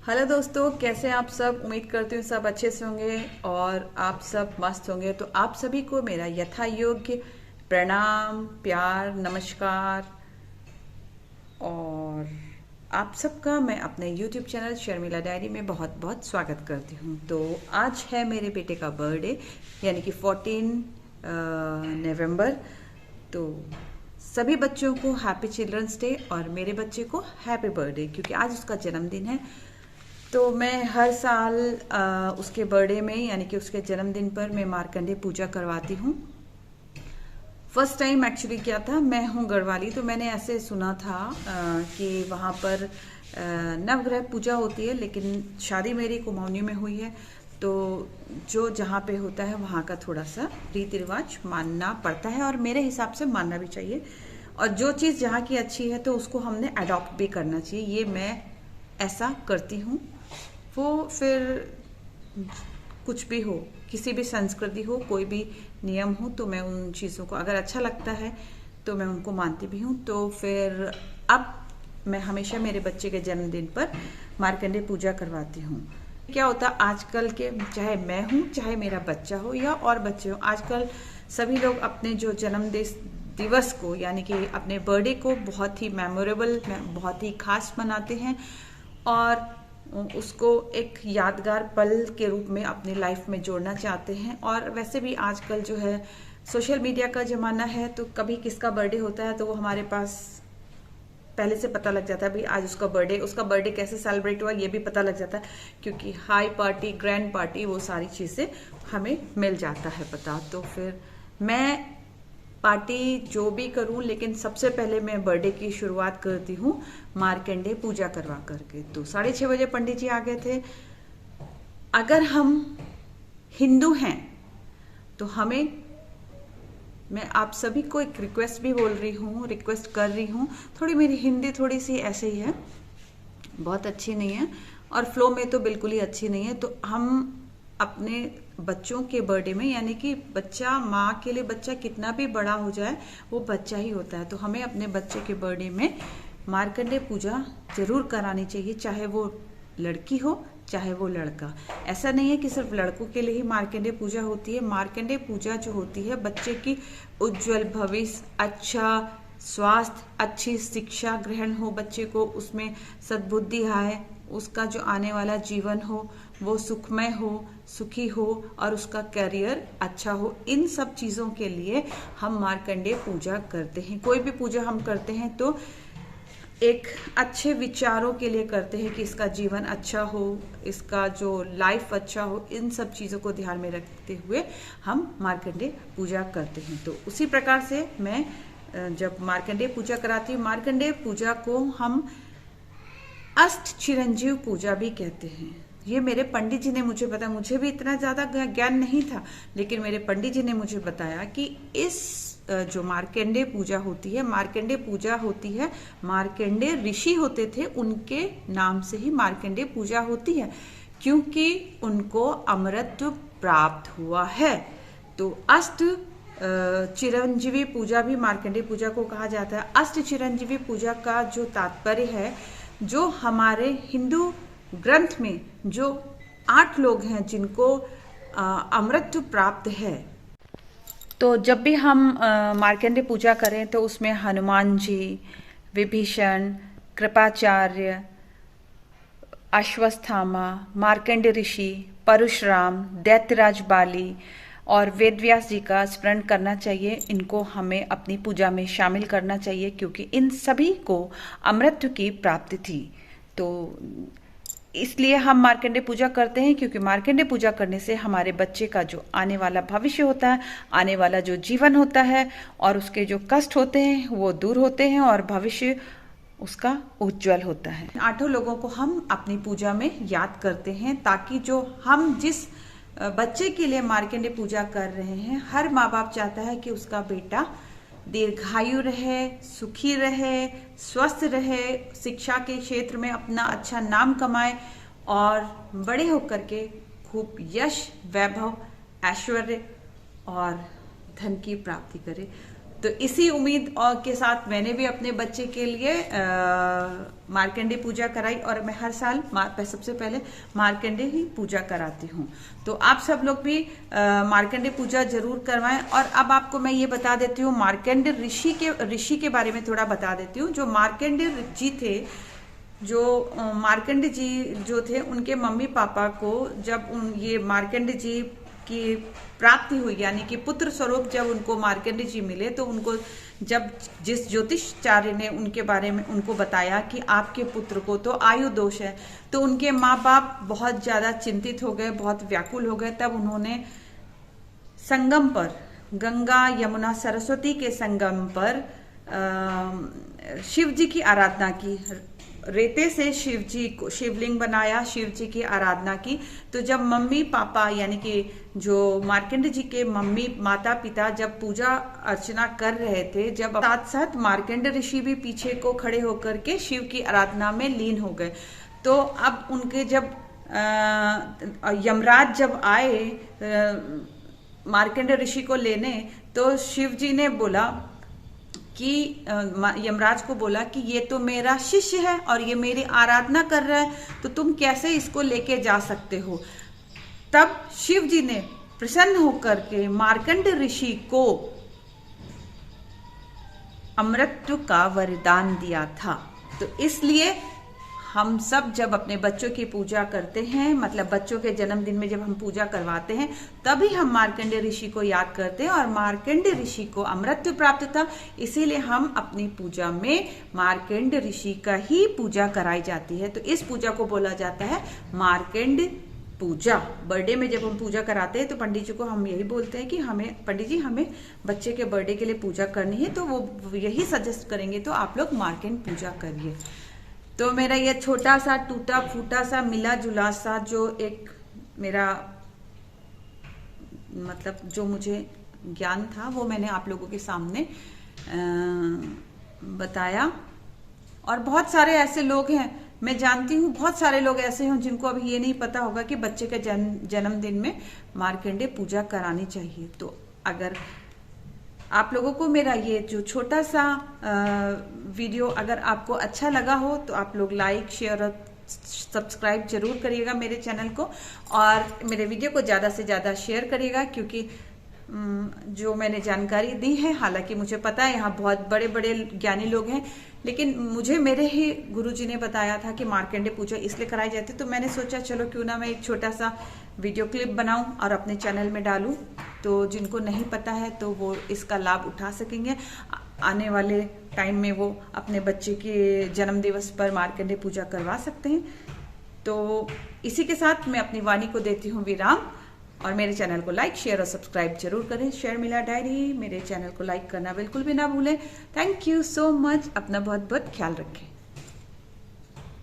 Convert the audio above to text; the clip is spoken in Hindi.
हेलो दोस्तों, कैसे हैं आप सब। उम्मीद करती हूँ सब अच्छे से होंगे और आप सब मस्त होंगे। तो आप सभी को मेरा यथा योग्य प्रणाम, प्यार, नमस्कार। और आप सबका मैं अपने YouTube चैनल शर्मिला डायरी में बहुत बहुत स्वागत करती हूँ। तो आज है मेरे बेटे का बर्थडे, यानी कि 14 नवंबर। तो सभी बच्चों को हैप्पी चिल्ड्रंस डे और मेरे बच्चे को हैप्पी बर्थडे, क्योंकि आज उसका जन्मदिन है। तो मैं हर साल उसके बर्थडे में, यानी कि उसके जन्मदिन पर मैं मार्कंडे पूजा करवाती हूँ। फर्स्ट टाइम एक्चुअली क्या था, मैं हूँ गढ़वाली, तो मैंने ऐसे सुना था कि वहाँ पर नवग्रह पूजा होती है, लेकिन शादी मेरी कुमाऊनी में हुई है। तो जो जहाँ पे होता है वहाँ का थोड़ा सा रीति रिवाज मानना पड़ता है, और मेरे हिसाब से मानना भी चाहिए। और जो चीज़ जहाँ की अच्छी है तो उसको हमने अडॉप्ट भी करना चाहिए। ये मैं ऐसा करती हूँ। वो फिर कुछ भी हो, किसी भी संस्कृति हो, कोई भी नियम हो, तो मैं उन चीज़ों को अगर अच्छा लगता है तो मैं उनको मानती भी हूँ। तो फिर अब मैं हमेशा मेरे बच्चे के जन्मदिन पर मार्कंडे पूजा करवाती हूँ। क्या होता आजकल के, चाहे मैं हूँ चाहे मेरा बच्चा हो या और बच्चे हो, आजकल सभी लोग अपने जो दिवस को, यानी कि अपने बर्थडे को बहुत ही मेमोरेबल, बहुत ही खास मनाते हैं और उसको एक यादगार पल के रूप में अपनी लाइफ में जोड़ना चाहते हैं। और वैसे भी आजकल जो है सोशल मीडिया का ज़माना है, तो कभी किसका बर्थडे होता है तो वो हमारे पास पहले से पता लग जाता है। भाई आज उसका बर्थडे कैसे सेलिब्रेट हुआ ये भी पता लग जाता है, क्योंकि हाई पार्टी, ग्रैंड पार्टी, वो सारी चीज़ें हमें मिल जाता है पता। तो फिर मैं पार्टी जो भी करूं, लेकिन सबसे पहले मैं बर्थडे की शुरुआत करती हूँ मार्कंडे पूजा करवा करके। तो 6:30 बजे पंडित जी आ गए थे। अगर हम हिंदू हैं तो मैं आप सभी को एक रिक्वेस्ट भी बोल रही हूँ, रिक्वेस्ट कर रही हूँ। थोड़ी मेरी हिंदी थोड़ी सी ऐसे ही है, बहुत अच्छी नहीं है, और फ्लो में तो बिल्कुल ही अच्छी नहीं है। तो हम अपने बच्चों के बर्थडे में, यानी कि बच्चा, माँ के लिए बच्चा कितना भी बड़ा हो जाए वो बच्चा ही होता है, तो हमें अपने बच्चे के बर्थडे में मार्कंडे पूजा जरूर करानी चाहिए, चाहे वो लड़की हो चाहे वो लड़का। ऐसा नहीं है कि सिर्फ लड़कों के लिए ही मार्कंडे पूजा होती है। मार्कंडे पूजा जो होती है बच्चे की उज्जवल भविष्य, अच्छा स्वास्थ्य, अच्छी शिक्षा ग्रहण हो बच्चे को, उसमें सद्बुद्धि आए, उसका जो आने वाला जीवन हो वो सुखमय हो, सुखी हो, और उसका करियर अच्छा हो। इन सब चीज़ों के लिए हम मार्कंडे पूजा करते हैं। कोई भी पूजा हम करते हैं तो एक अच्छे विचारों के लिए करते हैं कि इसका जीवन अच्छा हो, इसका जो लाइफ अच्छा हो। इन सब चीज़ों को ध्यान में रखते हुए हम मार्कंडे पूजा करते हैं। तो उसी प्रकार से मैं जब मार्कंडे पूजा कराती हूँ, मार्कंडे पूजा को हम अष्ट चिरंजीव पूजा भी कहते हैं। ये मेरे पंडित जी ने मुझे बताया, मुझे भी इतना ज़्यादा ज्ञान नहीं था, लेकिन मेरे पंडित जी ने मुझे बताया कि इस जो मार्कंडे पूजा होती है, मार्कंडे पूजा होती है, मार्कंडे ऋषि होते थे, उनके नाम से ही मार्कंडे पूजा होती है, क्योंकि उनको अमृत प्राप्त हुआ है। तो अष्ट चिरंजीवी पूजा भी मार्कंडे पूजा को कहा जाता है। अष्ट चिरंजीवी पूजा का जो तात्पर्य है, जो हमारे हिंदू ग्रंथ में जो 8 लोग हैं जिनको अमृत प्राप्त है, तो जब भी हम मार्कंडे पूजा करें तो उसमें हनुमान जी, विभीषण, कृपाचार्य, अश्वत्थामा, मार्कंडे ऋषि, परशुराम, दैत्यराज बाली और वेदव्यास जी का स्मरण करना चाहिए। इनको हमें अपनी पूजा में शामिल करना चाहिए, क्योंकि इन सभी को अमृत की प्राप्ति थी। तो इसलिए हम मार्कंडे पूजा करते हैं, क्योंकि मार्कंडे पूजा करने से हमारे बच्चे का जो आने वाला भविष्य होता है, आने वाला जो जीवन होता है, और उसके जो कष्ट होते हैं वो दूर होते हैं और भविष्य उसका उज्जवल होता है। 8 लोगों को हम अपनी पूजा में याद करते हैं, ताकि जो हम जिस बच्चे के लिए मार्कंडे पूजा कर रहे हैं, हर माँ बाप चाहता है कि उसका बेटा दीर्घायु रहे, सुखी रहे, स्वस्थ रहे, शिक्षा के क्षेत्र में अपना अच्छा नाम कमाए और बड़े होकर के खूब यश, वैभव, ऐश्वर्य और धन की प्राप्ति करे। तो इसी उम्मीद और के साथ मैंने भी अपने बच्चे के लिए मार्कंडे पूजा कराई, और मैं हर साल सबसे पहले मार्कंडे ही पूजा कराती हूँ। तो आप सब लोग भी मार्कंडे पूजा जरूर करवाएं। और अब आपको मैं ये बता देती हूँ, मार्कंडे ऋषि के बारे में थोड़ा बता देती हूँ। जो मार्कंडे जी थे, जो मार्कंडे जी जो थे, उनके मम्मी पापा को जब ये मार्कंडे जी की प्राप्ति हुई, यानी कि पुत्र स्वरूप जब उनको मार्कंडे जी मिले, तो उनको जब जिस ज्योतिषाचार्य ने उनके बारे में उनको बताया कि आपके पुत्र को तो आयु दोष है, तो उनके माँ बाप बहुत ज्यादा चिंतित हो गए, बहुत व्याकुल हो गए। तब उन्होंने संगम पर, गंगा यमुना सरस्वती के संगम पर शिव जी की आराधना की। रेते से शिवलिंग बनाया, शिव जी की आराधना की। तो जब मम्मी पापा यानी कि जो मार्कंडे जी के मम्मी माता पिता जब पूजा अर्चना कर रहे थे, जब साथ साथ मार्कंडे ऋषि भी पीछे को खड़े होकर के शिव की आराधना में लीन हो गए। तो अब उनके जब यमराज जब आए मार्कंडे ऋषि को लेने, तो शिव जी ने बोला कि यमराज को बोला कि ये तो मेरा शिष्य है और ये मेरी आराधना कर रहा है, तो तुम कैसे इसको लेके जा सकते हो। तब शिव जी ने प्रसन्न होकर के मार्कंडे ऋषि को अमृत का वरदान दिया था। तो इसलिए हम सब जब अपने बच्चों की पूजा करते हैं, मतलब बच्चों के जन्मदिन में जब हम पूजा करवाते हैं, तभी हम मार्कंडे ऋषि को याद करते हैं। और मार्कंडे ऋषि को अमृत प्राप्त था, इसीलिए हम अपनी पूजा में मार्कंडे ऋषि का ही पूजा कराई जाती है। तो इस पूजा को बोला जाता है मार्कंडे पूजा। बर्थडे में जब हम पूजा कराते हैं तो पंडित जी को हम यही बोलते हैं कि हमें पंडित जी हमें बच्चे के बर्थडे के लिए पूजा करनी है, तो वो यही सजेस्ट करेंगे, तो आप लोग मार्कंडे पूजा करिए। तो मेरा ये छोटा सा टूटा फूटा सा मिला जुला सा जो एक मेरा मतलब जो मुझे ज्ञान था, वो मैंने आप लोगों के सामने बताया। और बहुत सारे ऐसे लोग हैं, मैं जानती हूँ बहुत सारे लोग ऐसे हैं जिनको अभी ये नहीं पता होगा कि बच्चे के जन्मदिन में मार्कंडे पूजा करानी चाहिए। तो अगर आप लोगों को मेरा ये जो छोटा सा वीडियो अगर आपको अच्छा लगा हो, तो आप लोग लाइक शेयर और सब्सक्राइब जरूर करिएगा मेरे चैनल को, और मेरे वीडियो को ज़्यादा से ज़्यादा शेयर करिएगा। क्योंकि जो मैंने जानकारी दी है, हालांकि मुझे पता है यहाँ बहुत बड़े बड़े ज्ञानी लोग हैं, लेकिन मुझे मेरे ही गुरुजी ने बताया था कि मार्कंडे पूजा इसलिए कराई जाती है। तो मैंने सोचा चलो क्यों ना मैं एक छोटा सा वीडियो क्लिप बनाऊं और अपने चैनल में डालूं, तो जिनको नहीं पता है तो वो इसका लाभ उठा सकेंगे। आने वाले टाइम में वो अपने बच्चे के जन्म दिवस पर मार्कंडे पूजा करवा सकते हैं। तो इसी के साथ मैं अपनी वाणी को देती हूँ विराम, और मेरे चैनल को लाइक शेयर और सब्सक्राइब जरूर करें। शेयर मिला डायरी, मेरे चैनल को लाइक करना बिल्कुल भी ना भूलें। Thank you so much. अपना बहुत बहुत ख्याल रखें।